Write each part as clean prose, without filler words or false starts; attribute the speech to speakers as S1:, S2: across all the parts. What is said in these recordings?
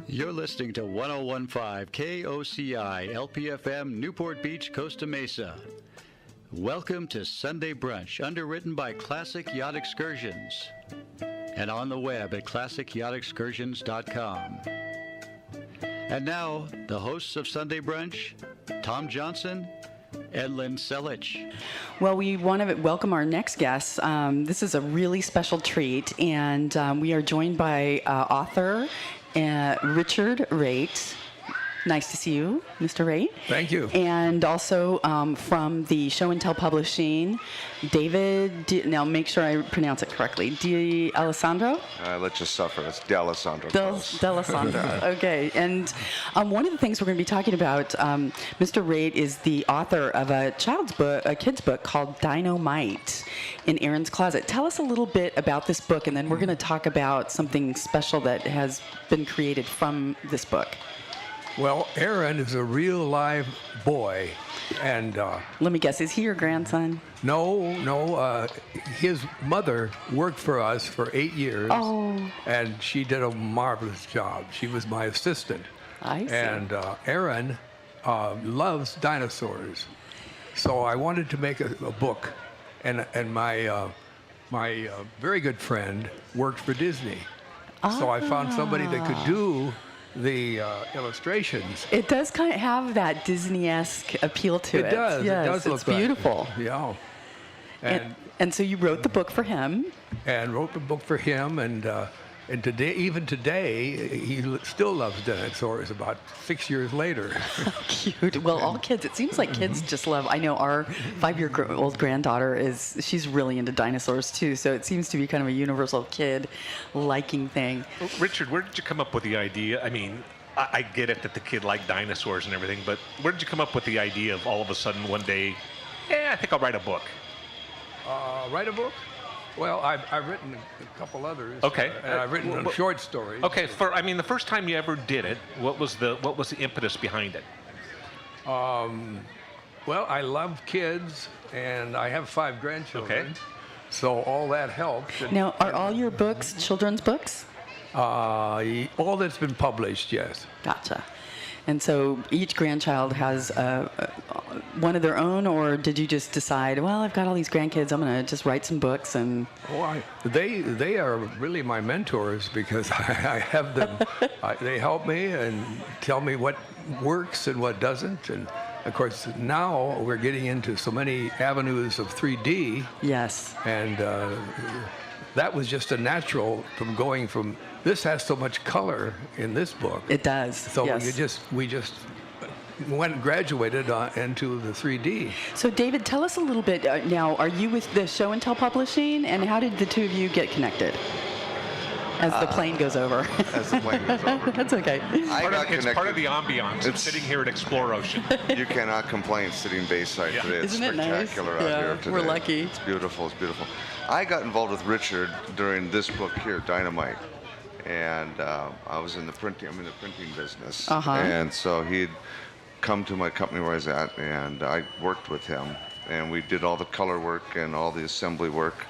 S1: You're listening to 1015 KOCI LPFM Newport Beach, Costa Mesa. Welcome to Sunday Brunch, underwritten by Classic Yacht Excursions and on the web at classicyachtexcursions.com. And now, the hosts of Sunday Brunch, Tom Johnson and Lynn Selich.
S2: Well, we want to welcome our next guest. This is a really special treat, and we are joined by author Richard Raitt. Nice to see you, Mr. Raitt.
S3: Thank you.
S2: And also from the Show and Tell Publishing, David, now make sure I pronounce it correctly, D'Alessandro?
S4: Let's just suffer. It's D'Alessandro.
S2: D'Alessandro, okay. And one of the things we're going to be talking about, Mr. Raitt is the author of a kid's book called Din-o-mite in Aaron's Closet. Tell us a little bit about this book, and then we're going to talk about something special that has been created from this book.
S3: Well, Aaron is a real live boy, and
S2: let me guess, is he your grandson?
S3: No. His mother worked for us for 8 years, and she did a marvelous job. She was my assistant.
S2: I see.
S3: And Aaron loves dinosaurs, so I wanted to make a book, and my very good friend worked for Disney, so I found somebody that could do the illustrations.
S2: It does kind of have that Disney-esque appeal to it.
S3: It does.
S2: Yes,
S3: it does look
S2: it's beautiful.
S3: Like, yeah.
S2: And so you wrote the book for him.
S3: And wrote the book for him, and today, even today, he still loves dinosaurs. About 6 years later.
S2: Cute. Well, all kids. It seems like kids just love. I know our 5-year-old granddaughter she's really into dinosaurs too. So it seems to be kind of a universal kid liking thing.
S5: Well, Richard, where did you come up with the idea? I mean, I get it that the kid liked dinosaurs and everything, but where did you come up with the idea of all of a sudden one day, I think I'll write a book?
S3: Write a book? Well, I've written a couple others.
S5: Okay.
S3: And I've written short stories.
S5: Okay. The first time you ever did it, what was the impetus behind it?
S3: Well, I love kids, and I have 5 grandchildren.
S5: Okay.
S3: So all that helps.
S2: Now, are all your books children's books?
S3: All that's been published, yes.
S2: Gotcha. And so each grandchild has one of their own, or did you just decide, well, I've got all these grandkids, I'm going to just write some books and...
S3: They are really my mentors, because I have them. They help me and tell me what works and what doesn't. And of course, now we're getting into so many avenues of 3D.
S2: Yes.
S3: And that was just a natural from going from, this has so much color in this book.
S2: It does.
S3: So
S2: yes.
S3: we just went and graduated into the 3D.
S2: So David, tell us a little bit now, are you with the Show and Tell Publishing, and how did the two of you get connected? As the plane goes over.
S4: As the plane goes over.
S2: That's okay.
S5: It's part of the ambiance of sitting here at Explore Ocean.
S4: You cannot complain sitting bayside today. It's
S2: Isn't it nice?
S4: spectacular out here today.
S2: We're lucky.
S4: It's beautiful. It's beautiful. I got involved with Richard during this book here, Din-o-mite. And I was in the printing. I'm in the printing business. And so he'd come to my company where I was at, and I worked with him. And we did all the color work and all the assembly work,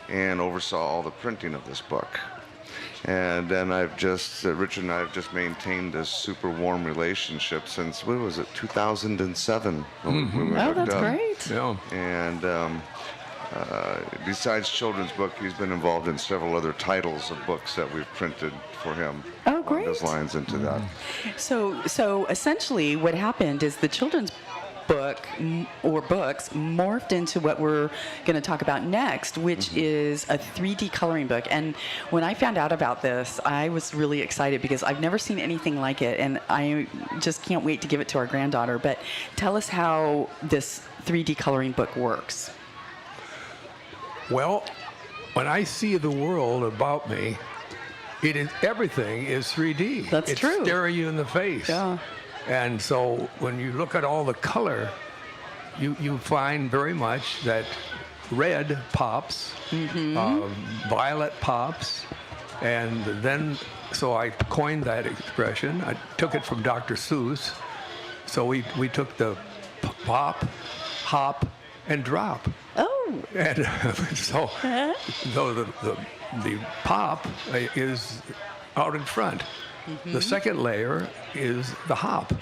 S4: and oversaw all the printing of this book. And then Richard and I have just maintained this super warm relationship since, 2007? When we
S2: that's great.
S3: Yeah.
S4: And besides children's book, he's been involved in several other titles of books that we've printed for him.
S2: Oh, great.
S4: Along those lines into that.
S2: So essentially what happened is the children's book or books morphed into what we're going to talk about next, which is a 3D coloring book. And when I found out about this, I was really excited because I've never seen anything like it, and I just can't wait to give it to our granddaughter. But tell us how this 3D coloring book works.
S3: Well, when I see the world about me, everything is 3D.
S2: That's true.
S3: It's staring you in the face.
S2: Yeah.
S3: And so when you look at all the color, you find very much that red pops, violet pops, and then, so I coined that expression. I took it from Dr. Seuss. So we took the pop, hop, and drop.
S2: Oh.
S3: And so the pop is out in front. The second layer is the hop.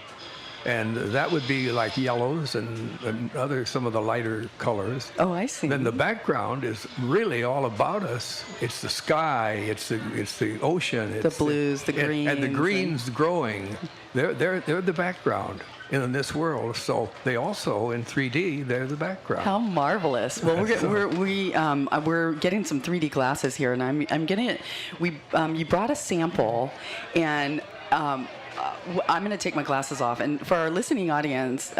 S3: And that would be like yellows and other some of the lighter colors.
S2: Oh, I see.
S3: Then the background is really all about us. It's the sky. It's the ocean. It's
S2: the blues, the greens,
S3: and the greens growing. They're the background in this world. So they also in 3D they're the background.
S2: How marvelous! Well, we're getting some 3D glasses here, and I'm getting it. You brought a sample, and. I'm going to take my glasses off. And for our listening audience,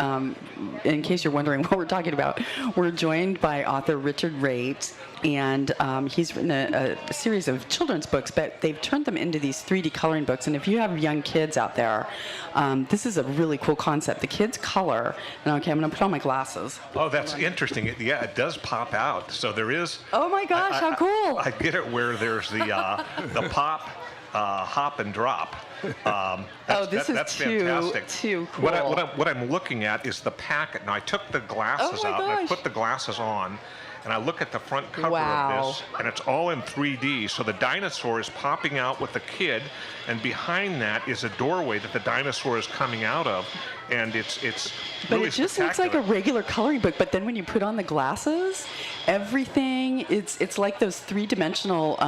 S2: in case you're wondering what we're talking about, we're joined by author Richard Raitt, and he's written a series of children's books, but they've turned them into these 3D coloring books. And if you have young kids out there, this is a really cool concept. The kids color. And okay, I'm going to put on my glasses.
S5: Oh, that's interesting. It does pop out. So there is.
S2: Oh my gosh, how cool!
S5: I get it where there's the pop, hop, and drop.
S2: This is
S5: that's fantastic.
S2: Too cool.
S5: What I'm looking at is the packet. Now I took the glasses out and I put the glasses on, and I look at the front cover of this, and it's all in 3D. So the dinosaur is popping out with the kid, and behind that is a doorway that the dinosaur is coming out of, and it's
S2: But
S5: really
S2: it just looks like a regular coloring book. But then when you put on the glasses, everything it's like those three-dimensional.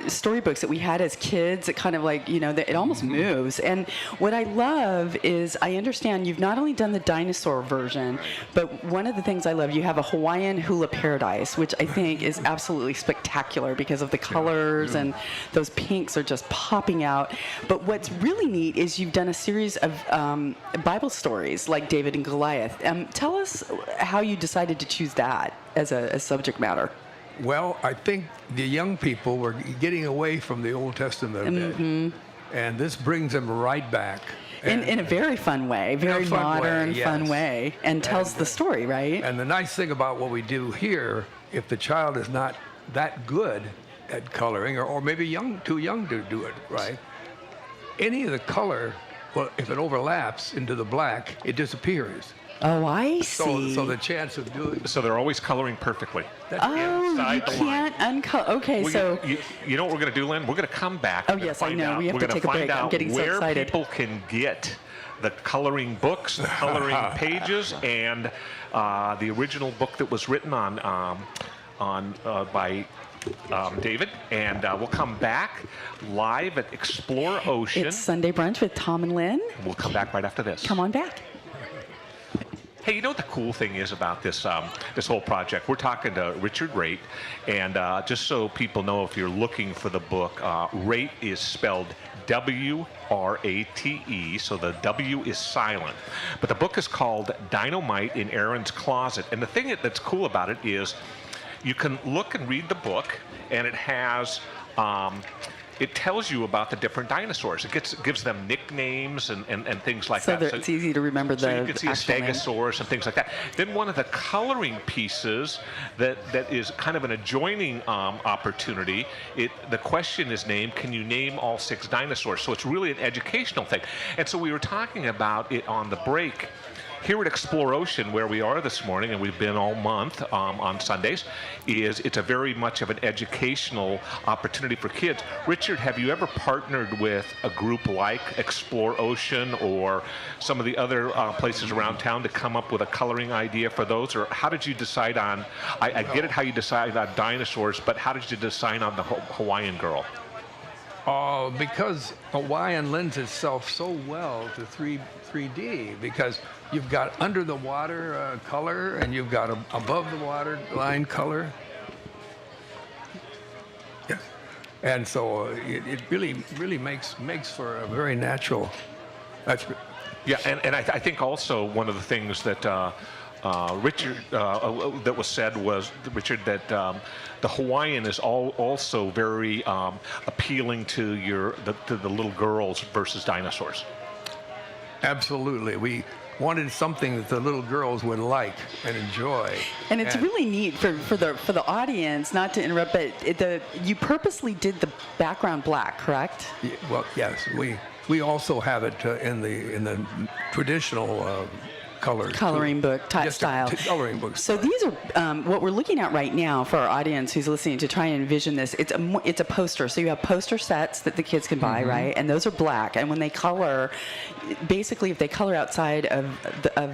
S2: Storybooks that we had as kids, it kind of like, it almost moves. And what I love is I understand you've not only done the dinosaur version, but one of the things I love, you have a Hawaiian hula paradise, which I think is absolutely spectacular because of the colors and those pinks are just popping out. But what's really neat is you've done a series of Bible stories like David and Goliath. Tell us how you decided to choose that as a subject matter.
S3: Well, I think the young people were getting away from the Old Testament a bit, and this brings them right back.
S2: In a very fun way, very modern, fun way, and tells the story, right?
S3: And the nice thing about what we do here, if the child is not that good at coloring, or maybe too young to do it right, any of the color, well, if it overlaps into the black, it disappears.
S2: Oh, I see.
S3: So the chance of doing.
S5: So they're always coloring perfectly.
S2: You can't uncolor. Okay, so.
S5: You know what we're going to do, Lynn? We're going to come back.
S2: Oh, yes, I know. We have to take a break. I'm getting so excited.
S5: Where people can get the coloring books, the coloring pages, and the original book that was written by David, and we'll come back live at Explore Ocean.
S2: It's Sunday Brunch with Tom and Lynn.
S5: We'll come back right after this.
S2: Come on back.
S5: Hey, you know what the cool thing is about this this whole project? We're talking to Richard Raitt, and just so people know, if you're looking for the book, Raitt is spelled W-R-A-T-E, so the W is silent. But the book is called Din-o-mite in Aaron's Closet, and the thing that's cool about it is you can look and read the book, and it has it tells you about the different dinosaurs. It gives them nicknames and things like that.
S2: So it's easy to remember the
S5: you can see a stegosaurus and things like that. Then one of the coloring pieces that is kind of an adjoining opportunity, the question is named, can you name all 6 dinosaurs? So it's really an educational thing. And so we were talking about it on the break. Here at Explore Ocean, where we are this morning, and we've been all month on Sundays, it's a very much of an educational opportunity for kids. Richard, have you ever partnered with a group like Explore Ocean or some of the other places around town to come up with a coloring idea for those? Or how did you decide on, I get it how you decided on dinosaurs, but how did you decide on the Hawaiian girl?
S3: Because Hawaiian lends itself so well to 3D, because you've got under the water color, and you've got above the water line color. Yeah. And so it really makes for a very natural.
S5: Yeah, and I think also one of the things that Richard that was said was, Richard, that the Hawaiian is also very appealing to the little girls versus dinosaurs.
S3: Absolutely. We wanted something that the little girls would like and enjoy.
S2: And it's really neat for the audience, not to interrupt, but you purposely did the background black, correct?
S3: Well, yes. We also have it in the traditional colors.
S2: Coloring book type
S3: Just
S2: style.
S3: Coloring books.
S2: So these are what we're looking at right now for our audience who's listening to try and envision this. It's a poster. So you have poster sets that the kids can buy, right? And those are black. And when they color, basically, if they color outside of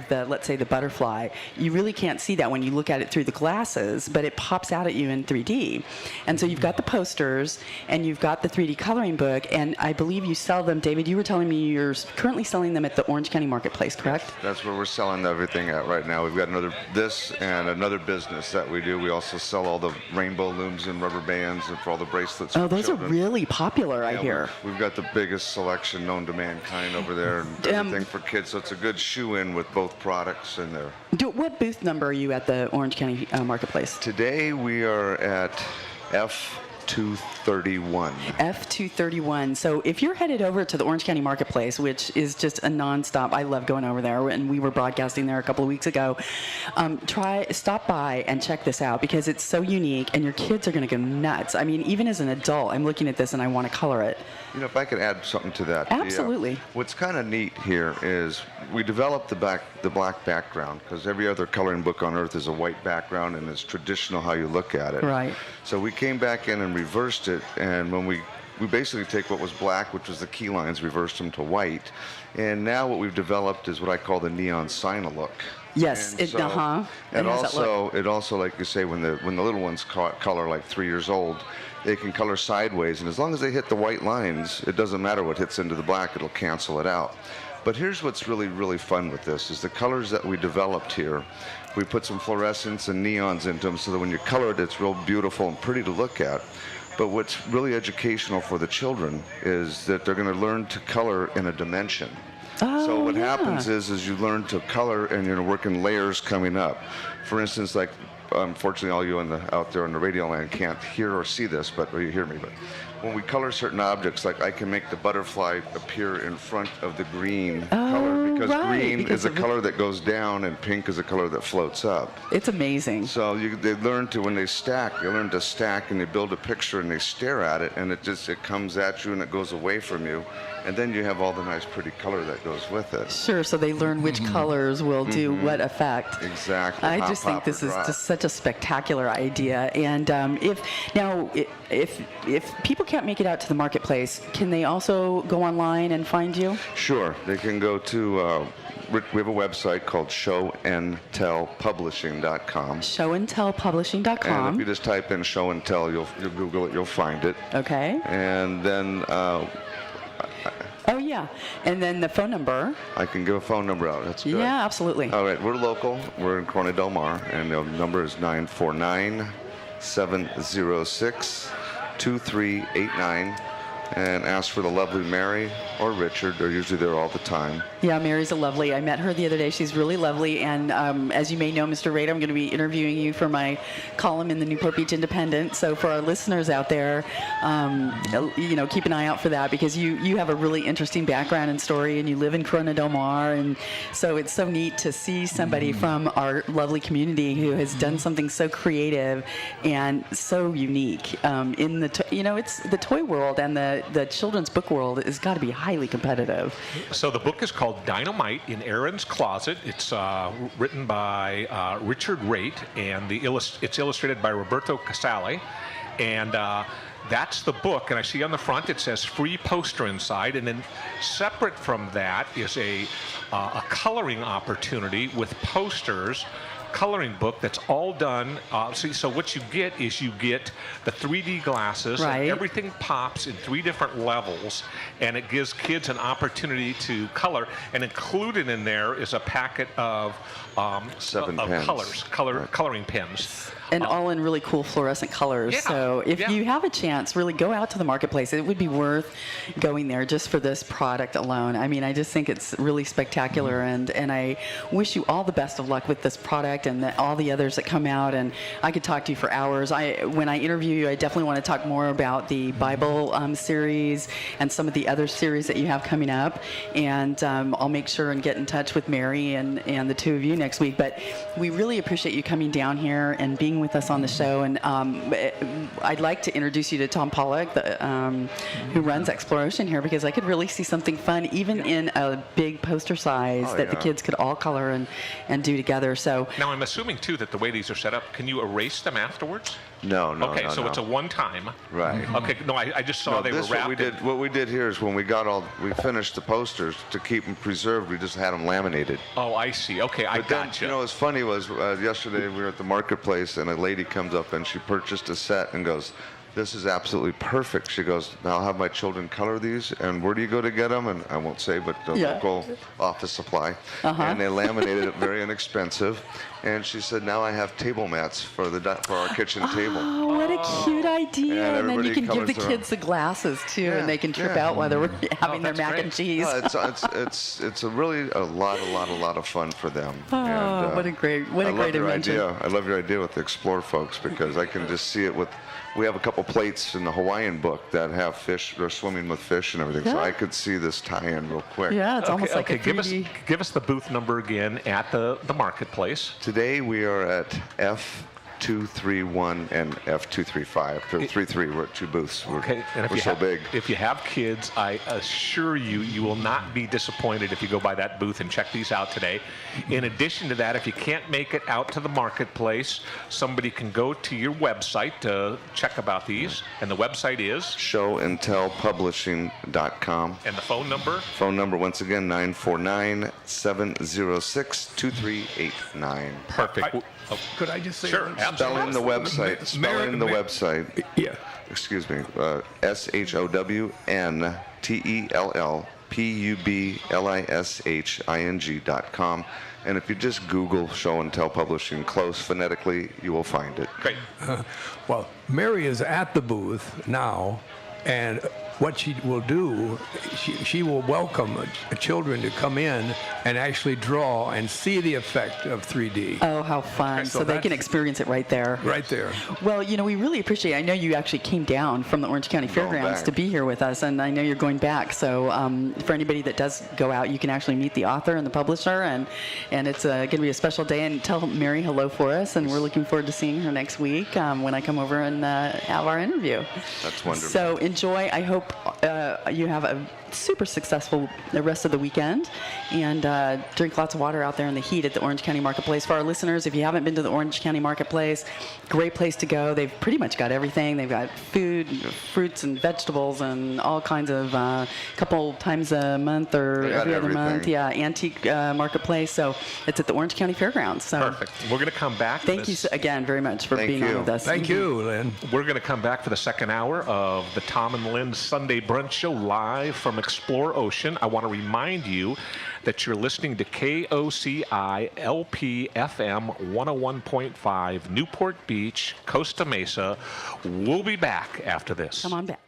S2: the let's say the butterfly, you really can't see that when you look at it through the glasses, but it pops out at you in 3D. And so you've got the posters and you've got the 3D coloring book, and I believe you sell them. David, you were telling me you're currently selling them at the Orange County Marketplace, correct?
S4: That's where we're selling everything at right now. We've got this and another business that we do. We also sell all the rainbow looms and rubber bands and for all the bracelets.
S2: Oh,
S4: for
S2: those
S4: children.
S2: are really popular, I hear.
S4: We've got the biggest selection known to mankind over there, and everything for kids. So it's a good shoe-in with both products in there.
S2: What booth number are you at the Orange County Marketplace?
S4: Today we are at F231.
S2: F231. So if you're headed over to the Orange County Marketplace, which is just a nonstop, I love going over there, and we were broadcasting there a couple of weeks ago. Stop by and check this out because it's so unique, and your kids are going to go nuts. I mean, even as an adult, I'm looking at this and I want to color it.
S4: You know, if I could add something to that.
S2: Absolutely.
S4: What's kind of neat here is we developed the black background because every other coloring book on earth is a white background and it's traditional how you look at it.
S2: Right.
S4: So we came back in and reversed it, and when we basically take what was black, which was the key lines, reversed them to white, and now what we've developed is what I call the neon sign look.
S2: Yes.
S4: And
S2: And
S4: it also, like you say, when the little ones color like 3 years old, they can color sideways, and as long as they hit the white lines, it doesn't matter what hits into the black, it'll cancel it out. But here's what's really, really fun with this, is the colors that we developed here. We put some fluorescents and neons into them so that when you color it, it's real beautiful and pretty to look at. But what's really educational for the children is that they're going to learn to color in a dimension. So what happens is you learn to color and you're working layers coming up. For instance, like, unfortunately, all you out there in the radio land can't hear or see this, but you hear me. But when we color certain objects, like I can make the butterfly appear in front of the green color because green is a color that goes down and pink is a color that floats up.
S2: It's amazing.
S4: So they learn to, when they stack, they learn to stack and they build a picture and they stare at it and it comes at you and it goes away from you. And then you have all the nice pretty color that goes with it.
S2: Sure, so they learn which colors will do what effect.
S4: Exactly.
S2: I just think this is just such a spectacular idea. And if people can't make it out to the marketplace, can they also go online and find you?
S4: Sure. They can go to, we have a website called showandtellpublishing.com.
S2: Showandtellpublishing.com.
S4: And if you just type in show and tell, you'll Google it, you'll find it.
S2: Okay.
S4: And then...
S2: oh, yeah. And then the phone number.
S4: I can give a phone number out. That's good.
S2: Yeah, absolutely.
S4: All right. We're local. We're in Corona Del Mar. And the number is 949-706-2389. And ask for the lovely Mary or Richard. They're usually there all the time.
S2: Yeah, Mary's lovely. I met her the other day. She's really lovely. And as you may know, Mr. Rader, I'm going to be interviewing you for my column in the Newport Beach Independent. So for our listeners out there, keep an eye out for that because you have a really interesting background and story, and you live in Corona Del Mar. And so it's so neat to see somebody from our lovely community who has done something so creative and so unique in the, it's the toy world, and the children's book world has got to be highly competitive.
S5: So the book is called Din-o-mite in Aaron's Closet. It's written by Richard Raitt, and it's illustrated by Roberto Casale. And that's the book. And I see on the front it says free poster inside. And then separate from that is a coloring opportunity with posters. Coloring book that's all done. So what you get is you get the 3D glasses,
S2: right.
S5: And everything pops in 3 different levels, and it gives kids an opportunity to color. And included in there is a packet of
S4: 7 pens.
S5: Coloring pens.
S2: And all in really cool fluorescent colors.
S5: Yeah,
S2: so if you have a chance, really go out to the marketplace. It would be worth going there just for this product alone. I mean, I just think it's really spectacular, and I wish you all the best of luck with this product. Project and all the others that come out, and I could talk to you for hours. When I interview you, I definitely want to talk more about the Bible series and some of the other series that you have coming up, and I'll make sure and get in touch with Mary and the two of you next week. But we really appreciate you coming down here and being with us on the show, and I'd like to introduce you to Tom Pollock, who runs Exploration here, because I could really see something fun, even in a big poster size that the kids could all color and do together. So
S5: now I'm assuming too that the way these are set up, can you erase them afterwards?
S4: No.
S5: Okay, so
S4: no.
S5: it's a one-time.
S4: Right.
S5: Okay. No, I just saw they were wrapped.
S4: What we did here is when we finished the posters to keep them preserved. We just had them laminated.
S5: Oh, I see. Okay, I gotcha.
S4: You know, what's funny was yesterday we were at the marketplace and a lady comes up and she purchased a set and goes, "This is absolutely perfect." She goes, "Now I'll have my children color these, and where do you go to get them?" And I won't say, but the local office supply. And they laminated it, very inexpensive. And she said, "Now I have table mats for our kitchen table."
S2: Oh, what a cute idea! And then you can give the
S4: colors
S2: kids the glasses too, and they can trip out while they're having their mac and cheese.
S4: It's really a lot of fun for them.
S2: Oh,
S4: and,
S2: what a great invention!
S4: I love your idea with the Explore folks, because I can just see it with. We have a couple plates in the Hawaiian book that have fish. They're swimming with fish and everything, so I could see this tie-in real quick.
S2: Yeah, it's almost like a 3D.
S5: Give us the booth number again at the marketplace.
S4: Today we are at F231 and F235. 33, we're at two booths. We're so big.
S5: If you have kids, I assure you will not be disappointed if you go by that booth and check these out today. In addition to that, if you can't make it out to the marketplace, somebody can go to your website to check about these. And the website is?
S4: showandtellpublishing.com.
S5: And the phone number?
S4: Phone number, once again, 949-706-2389.
S5: Perfect.
S3: Could I just say?
S5: Sure,
S4: Spelling the website. Spelling the website.
S3: Yeah.
S4: Excuse me. SHOWNTELLPUBLISHING.com. And if you just Google Show and Tell Publishing close phonetically, you will find it.
S5: Great.
S3: Well, Mary is at the booth now, and what she will do, she will welcome children to come in and actually draw and see the effect of 3D.
S2: Oh, how fun. So they can experience it right there.
S3: Right there.
S2: Well, you know, we really appreciate it. I know you actually came down from the Orange County Fairgrounds to be here with us, and I know you're going back. So for anybody that does go out, you can actually meet the author and the publisher, and it's going to be a special day. And tell Mary hello for us, and we're looking forward to seeing her next week when I come over and have our interview.
S4: That's wonderful.
S2: So enjoy. I hope you have a super successful the rest of the weekend, and drink lots of water out there in the heat at the Orange County Marketplace. For our listeners, if you haven't been to the Orange County Marketplace, great place to go. They've pretty much got everything. They've got food, fruits and vegetables, and all kinds of couple times a month or every other month. Yeah, antique marketplace. So it's at the Orange County Fairgrounds. So
S5: perfect. We're going to come back.
S2: Thank you again very much for being on with us.
S3: Thank you, Lynn.
S5: We're going to come back for the second hour of the Tom and Lynn Sunday Brunch Show live from Explore Ocean. I want to remind you that you're listening to KOCI LP-FM 101.5 Newport Beach, Costa Mesa. We'll be back after this.
S2: Come on back.